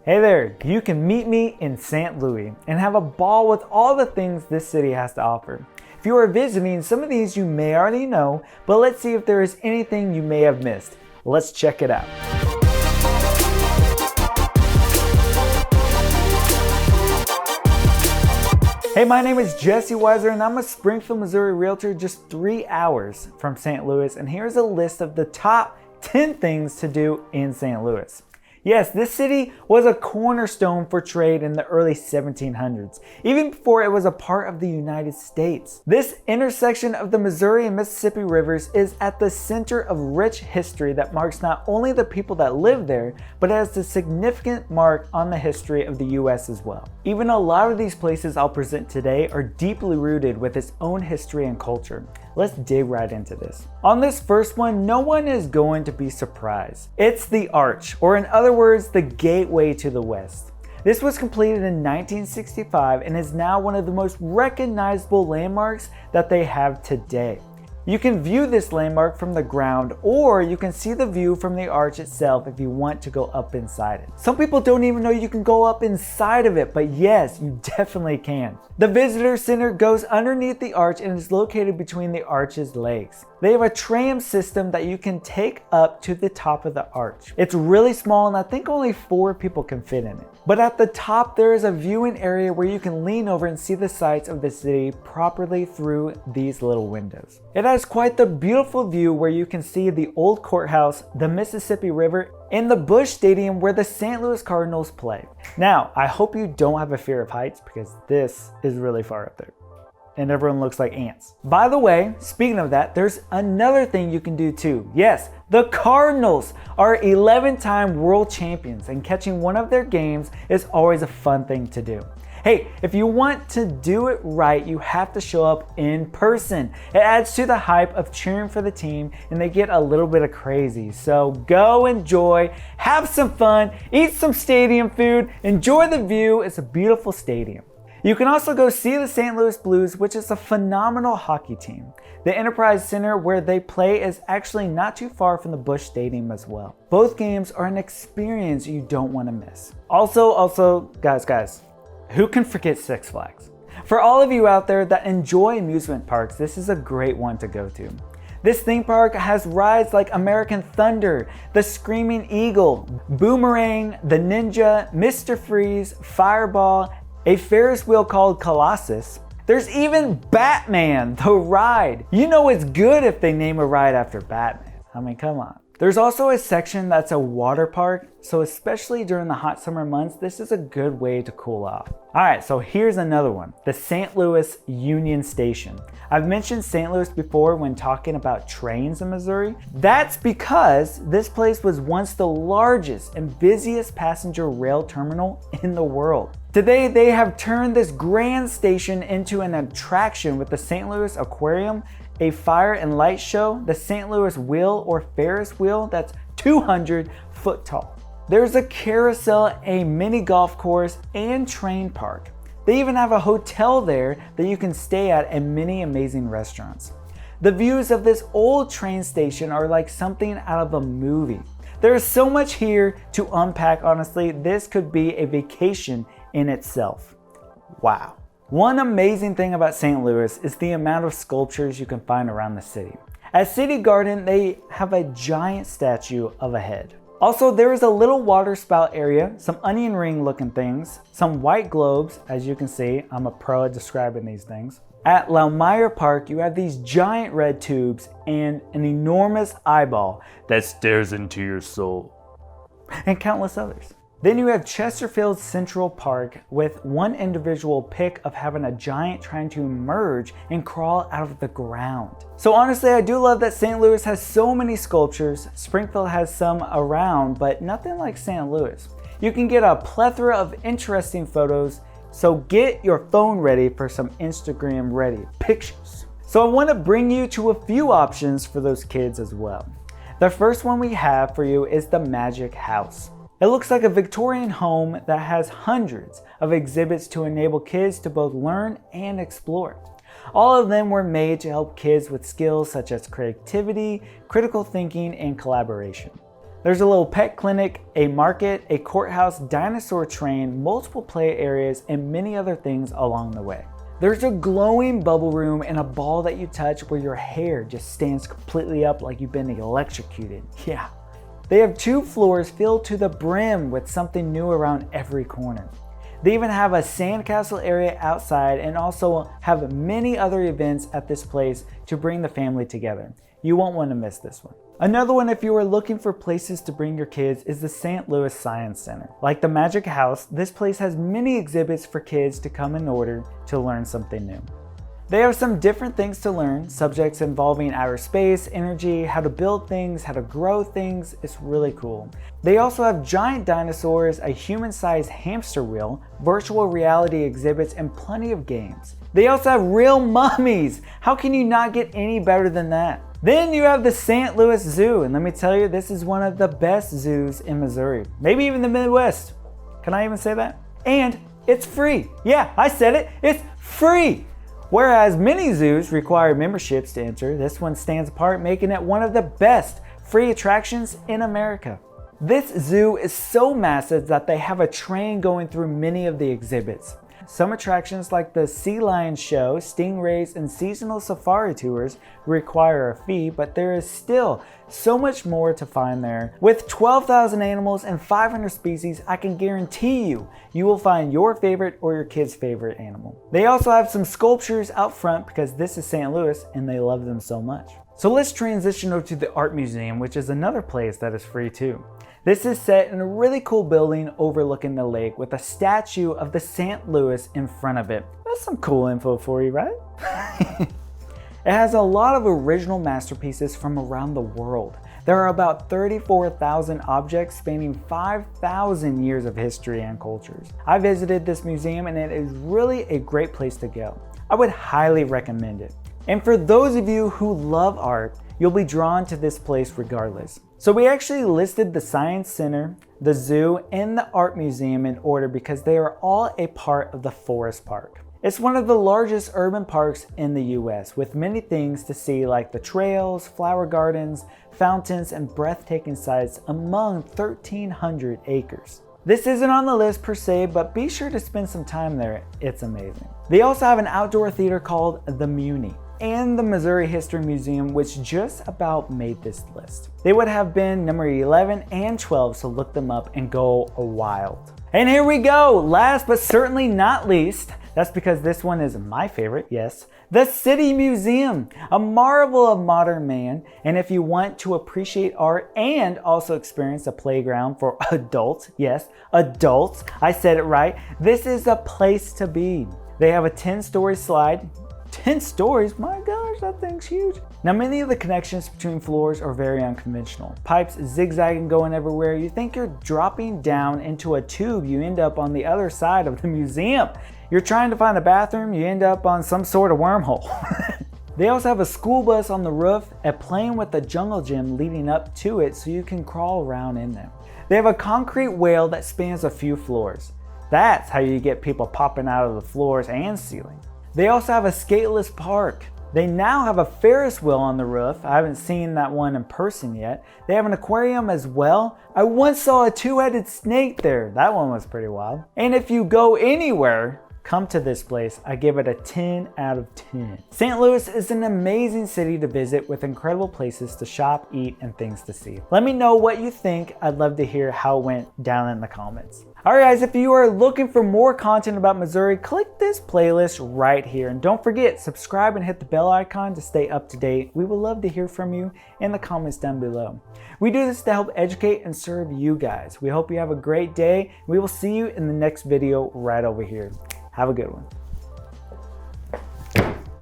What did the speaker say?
Hey there, you can meet me in St. Louis and have a ball with all the things this city has to offer. If you are visiting, some of these you may already know, but let's see if there is anything you may have missed. Let's check it out. Hey, my name is Jesse Weiser and I'm a Springfield, Missouri realtor just 3 hours from St. Louis, and here's a list of the top 10 things to do in St. Louis. Yes, this city was a cornerstone for trade in the early 1700s, even before it was a part of the United States. This intersection of the Missouri and Mississippi rivers is at the center of rich history that marks not only the people that live there, but has a significant mark on the history of the US as well. Even a lot of these places I'll present today are deeply rooted with its own history and culture. Let's dig right into this. On this first one, no one is going to be surprised. It's the Arch, or in other words, the gateway to the West. This was completed in 1965 and is now one of the most recognizable landmarks that they have today. You can view this landmark from the ground, or you can see the view from the arch itself if you want to go up inside it. Some people don't even know you can go up inside of it, but yes, you definitely can. The visitor center goes underneath the arch and is located between the arch's legs. They have a tram system that you can take up to the top of the arch. It's really small and I think only 4 people can fit in it. But at the top there is a viewing area where you can lean over and see the sights of the city properly through these little windows. It has quite the beautiful view where you can see the old courthouse, the Mississippi River, and the Busch Stadium where the St. Louis Cardinals play. Now, I hope you don't have a fear of heights because this is really far up there. And everyone looks like ants. By the way, speaking of that, there's another thing you can do too. Yes, the Cardinals are 11-time world champions, and catching one of their games is always a fun thing to do. Hey, if you want to do it right, you have to show up in person. It adds to the hype of cheering for the team and they get a little bit of crazy. So go enjoy, have some fun, eat some stadium food, enjoy the view. It's a beautiful stadium. You can also go see the St. Louis Blues, which is a phenomenal hockey team. The Enterprise Center where they play is actually not too far from the Busch Stadium as well. Both games are an experience you don't want to miss. Also, guys, who can forget Six Flags? For all of you out there that enjoy amusement parks, this is a great one to go to. This theme park has rides like American Thunder, the Screaming Eagle, Boomerang, the Ninja, Mr. Freeze, Fireball, a Ferris wheel called Colossus. There's even Batman, the ride. You know it's good if they name a ride after Batman. I mean, come on. There's also a section that's a water park, so especially during the hot summer months, this is a good way to cool off. Alright, so here's another one, the St. Louis Union Station. I've mentioned St. Louis before when talking about trains in Missouri. That's because this place was once the largest and busiest passenger rail terminal in the world. Today, they have turned this grand station into an attraction with the St. Louis Aquarium, a fire and light show, the St. Louis Wheel or Ferris wheel that's 200 foot tall. There's a carousel, a mini golf course, and train park. They even have a hotel there that you can stay at and many amazing restaurants. The views of this old train station are like something out of a movie. There is so much here to unpack, honestly. This could be a vacation in itself. Wow. One amazing thing about St. Louis is the amount of sculptures you can find around the city. At City Garden, they have a giant statue of a head. Also, there is a little water spout area, some onion ring looking things, some white globes, as you can see. I'm a pro at describing these things. At Laumeier Park, you have these giant red tubes and an enormous eyeball that stares into your soul, and countless others. Then you have Chesterfield Central Park with one individual pic of having a giant trying to emerge and crawl out of the ground. So honestly, I do love that St. Louis has so many sculptures. Springfield has some around, but nothing like St. Louis. You can get a plethora of interesting photos, so get your phone ready for some Instagram ready pictures. So I want to bring you to a few options for those kids as well. The first one we have for you is the Magic House. It looks like a Victorian home that has hundreds of exhibits to enable kids to both learn and explore. All of them were made to help kids with skills such as creativity, critical thinking, and collaboration. There's a little pet clinic, a market, a courthouse, dinosaur train, multiple play areas, and many other things along the way. There's a glowing bubble room and a ball that you touch where your hair just stands completely up like you've been electrocuted. Yeah. They have 2 floors filled to the brim with something new around every corner. They even have a sandcastle area outside and also have many other events at this place to bring the family together. You won't want to miss this one. Another one, if you are looking for places to bring your kids, is the St. Louis Science Center. Like the Magic House, this place has many exhibits for kids to come in order to learn something new. They have some different things to learn, subjects involving outer space, energy, how to build things, how to grow things. It's really cool. They also have giant dinosaurs, a human-sized hamster wheel, virtual reality exhibits, and plenty of games. They also have real mummies. How can you not get any better than that? Then you have the St. Louis Zoo, and let me tell you, this is one of the best zoos in Missouri, maybe even the Midwest. Can I even say that? And it's free. Yeah, I said it, it's free. Whereas many zoos require memberships to enter, this one stands apart, making it one of the best free attractions in America. This zoo is so massive that they have a train going through many of the exhibits. Some attractions like the sea lion show, stingrays, and seasonal safari tours require a fee, but there is still so much more to find there. With 12,000 animals and 500 species, I can guarantee you will find your favorite or your kid's favorite animal. They also have some sculptures out front because this is St. Louis and they love them so much. So let's transition over to the art museum, which is another place that is free too. This is set in a really cool building overlooking the lake with a statue of the St. Louis in front of it. That's some cool info for you, right? It has a lot of original masterpieces from around the world. There are about 34,000 objects spanning 5,000 years of history and cultures. I visited this museum and it is really a great place to go. I would highly recommend it. And for those of you who love art, you'll be drawn to this place regardless. So we actually listed the Science Center, the zoo, and the art museum in order because they are all a part of the Forest Park. It's one of the largest urban parks in the US with many things to see like the trails, flower gardens, fountains, and breathtaking sights among 1,300 acres. This isn't on the list per se, but be sure to spend some time there. It's amazing. They also have an outdoor theater called the Muny and the Missouri History Museum, which just about made this list. They would have been number 11 and 12, so look them up and go wild. And here we go, last but certainly not least, that's because this one is my favorite, yes, the City Museum, a marvel of modern man. And if you want to appreciate art and also experience a playground for adults, yes, adults, I said it right, this is a place to be. They have a 10-story slide. 10 stories? My gosh, that thing's huge. Now, many of the connections between floors are very unconventional. Pipes zigzagging going everywhere. You think you're dropping down into a tube, you end up on the other side of the museum. You're trying to find a bathroom, you end up on some sort of wormhole. They also have a school bus on the roof, a plane with a jungle gym leading up to it so you can crawl around in them. They have a concrete whale that spans a few floors. That's how you get people popping out of the floors and ceiling. They also have a skateless park. They now have a Ferris wheel on the roof. I haven't seen that one in person yet. They have an aquarium as well. I once saw a 2-headed snake there. That one was pretty wild. And if you go anywhere, come to this place. I give it a 10 out of 10. St. Louis is an amazing city to visit with incredible places to shop, eat, and things to see. Let me know what you think. I'd love to hear how it went down in the comments. All right, guys, if you are looking for more content about Missouri, click this playlist right here. And don't forget, subscribe and hit the bell icon to stay up to date. We would love to hear from you in the comments down below. We do this to help educate and serve you guys. We hope you have a great day. We will see you in the next video right over here. Have a good one.